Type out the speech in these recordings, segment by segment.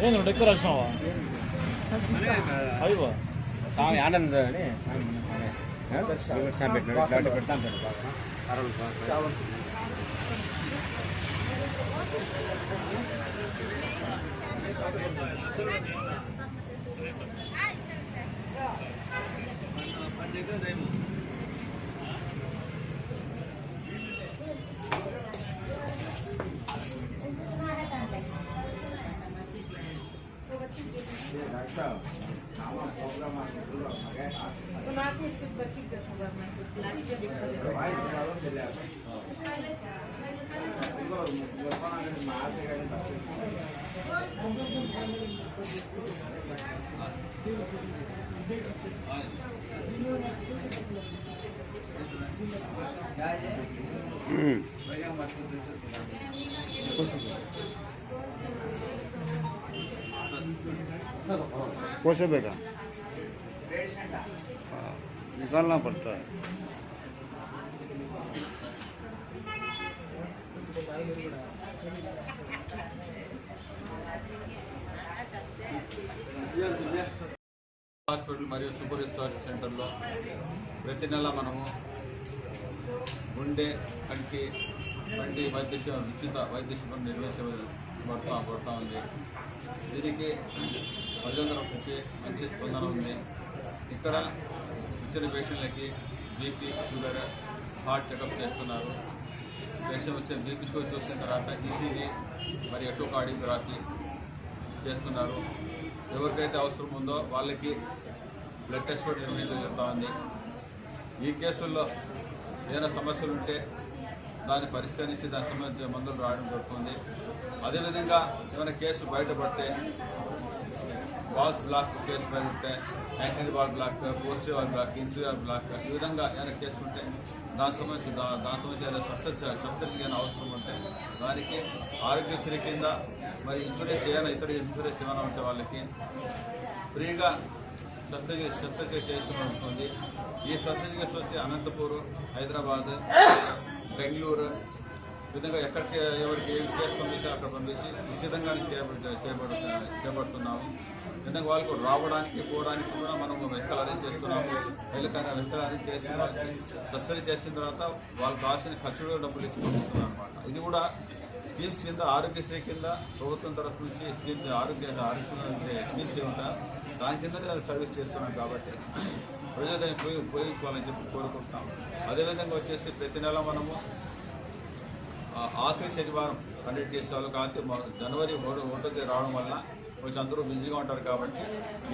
ಏನು ಡೆಕೋರೇಷನ್ అయ్యో స్వామి ఆనంద్ అని పెడతాం कोसे बेगा निकालना पड़ता है। హాస్పిటల్ మరియు సూపర్ స్పెషాలిటీ సెంటర్లో ప్రతి నెల మనము గుండె కంటి ఉచిత వైద్య శిబిరం నిర్వహించబడతా ఉంది. దీనికి ప్రజలందరూ నుంచి మంచి స్పందన ఉంది. ఇక్కడ వచ్చిన పేషెంట్లకి బీపీ, షుగర్, హార్ట్ చెకప్ చేస్తున్నారు. పేషెంట్ వచ్చే బీపీ షుగర్ చూసిన తర్వాత ఈసీజీ మరి ఎకోకార్డియోగ్రఫీ చేస్తున్నారు. ఎవరికైతే అవసరం ఉందో వాళ్ళకి బ్లడ్ టెస్ట్ కూడా నిర్వహించబడతా ఉంది. ఈ కేసుల్లో ఏదైనా సమస్యలు ఉంటే దాన్ని పరిష్కరించి దానికి సంబంధించిన మందులు రావడం జరుగుతుంది. అదేవిధంగా ఏమైనా కేసు బయటపడితే వాల్స్ బ్లాక్ కేసు బయటపడితే anti wall block, positive wall block, interior block ఈ విధంగా ఏమైనా కేసు ఉంటే దానికి సంబంధించి ఏదైనా శస్త్రచికిత్స అవసరం ఉంటే దానికి ఆరోగ్యశ్రీ కింద మరి ఇన్సూరెన్స్ ఇతర ఇన్సూరెన్స్ ఏమైనా ఉంటే వాళ్ళకి ఫ్రీగా శస్త్రచికిత్స చేయించడం ఉంటుంది. ఈ శస్త్రచికిత్స వచ్చి అనంతపూర్, హైదరాబాద్, బెంగళూరు విధంగా ఎక్కడికి ఎవరికి ఏం కేసు పంపిస్తే అక్కడ పంపించి ఉచితంగా చేపడుతున్నాము. విధంగా వాళ్ళకు రావడానికి పోవడానికి కూడా మనం వెహికల్ అరేంజ్ చేస్తున్నాము. వెహికల్ అరేంజ్ చేసిన వాళ్ళకి సర్జరీ చేసిన తర్వాత వాళ్ళకి కావాల్సిన ఖర్చులు డబ్బులు ఇచ్చి పంపిస్తున్నాం అనమాట. ఇది కూడా స్కీమ్స్ కింద ఆరోగ్యశ్రీ కింద ప్రభుత్వం తరఫు నుంచి స్కీమ్స్ స్కీమ్స్ ఉంటాయి. దాని కింద సర్వీస్ చేస్తున్నాం కాబట్టి ప్రజలు దాన్ని ఉపయోగించుకోవాలని చెప్పి కోరుకుంటున్నాం. అదేవిధంగా వచ్చేసి ప్రతి నెల మనము ఆఖరి శనివారం కండక్ట్ చేసే వాళ్ళు కాబట్టి జనవరి 1 రావడం వల్ల కొంచెం అందరూ బిజీగా ఉంటారు కాబట్టి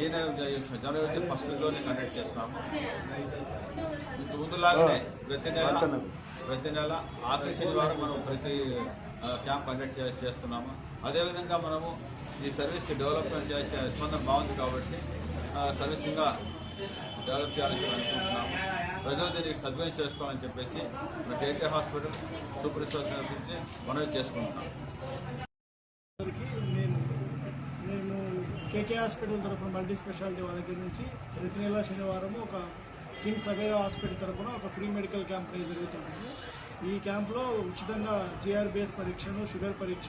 ఈ జనవరి 1 కండక్ట్ చేస్తున్నాము. ముందులాగానే ప్రతి నెల ఆఖరి శనివారం మనం ప్రతి క్యాంప్ కండక్ట్ చేస్తున్నాము. అదేవిధంగా మనము ఈ సర్వీస్కి డెవలప్మెంట్ చేసే స్పందన బాగుంది కాబట్టి సర్వీస్ ఇంకా డెవలప్ చేయాలని అనుకుంటున్నాము. ప్రజలు దీనికి సద్వినియోగం చేసుకోవాలని చెప్పేసి మన కేకే హాస్పిటల్ సూపర్ స్పెషాలిటీ నుంచి మనవి చేసుకుంటున్నాం. మేము కేకే హాస్పిటల్ తరఫున మల్టీ స్పెషాలిటీ వాళ్ళ దగ్గర నుంచి ప్రతి నెల శనివారం ఒక కిమ్స్ అవేరా హాస్పిటల్ తరఫున ఒక ఫ్రీ మెడికల్ క్యాంప్ జరుగుతుంది. ఈ క్యాంప్లో ఉచితంగా జిఆర్బిఎస్ పరీక్షను, షుగర్ పరీక్ష,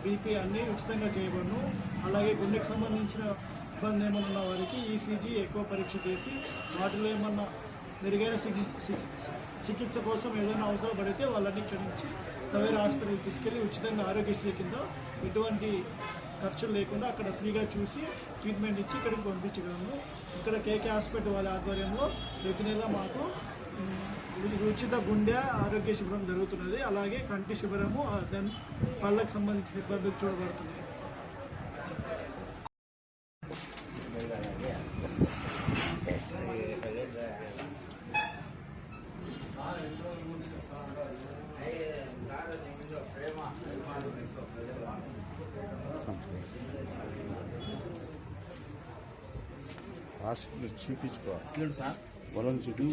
బీపీ అన్నీ ఉచితంగా చేయబడును. అలాగే గుండెకి సంబంధించిన ఇబ్బంది ఏమన్నా ఉన్న వారికి ఈసీజీ ఎక్కువ పరీక్ష చేసి వాటిలో ఏమన్నా మెరుగైన చికిత్స కోసం ఏదైనా అవసరం పడితే వాళ్ళని ఇక్కడి నుంచి సవేరా హాస్పిటల్కి తీసుకెళ్ళి ఉచితంగా ఆరోగ్యశ్రీ కింద ఎటువంటి ఖర్చులు లేకుండా అక్కడ ఫ్రీగా చూసి ట్రీట్మెంట్ ఇచ్చి ఇక్కడికి పంపించగలను. ఇక్కడ కేకే హాస్పిటల్ వాళ్ళ ఆధ్వర్యంలో ప్రతి నెల మాకు ఉచిత గుండె ఆరోగ్య శిబిరం జరుగుతున్నది. అలాగే కంటి శిబిరము, పళ్ళకు సంబంధించిన ఇబ్బందులు చూడబడుతున్నాయి. హాస్పిటల్ చూపించుకో పొలం చుట్టూ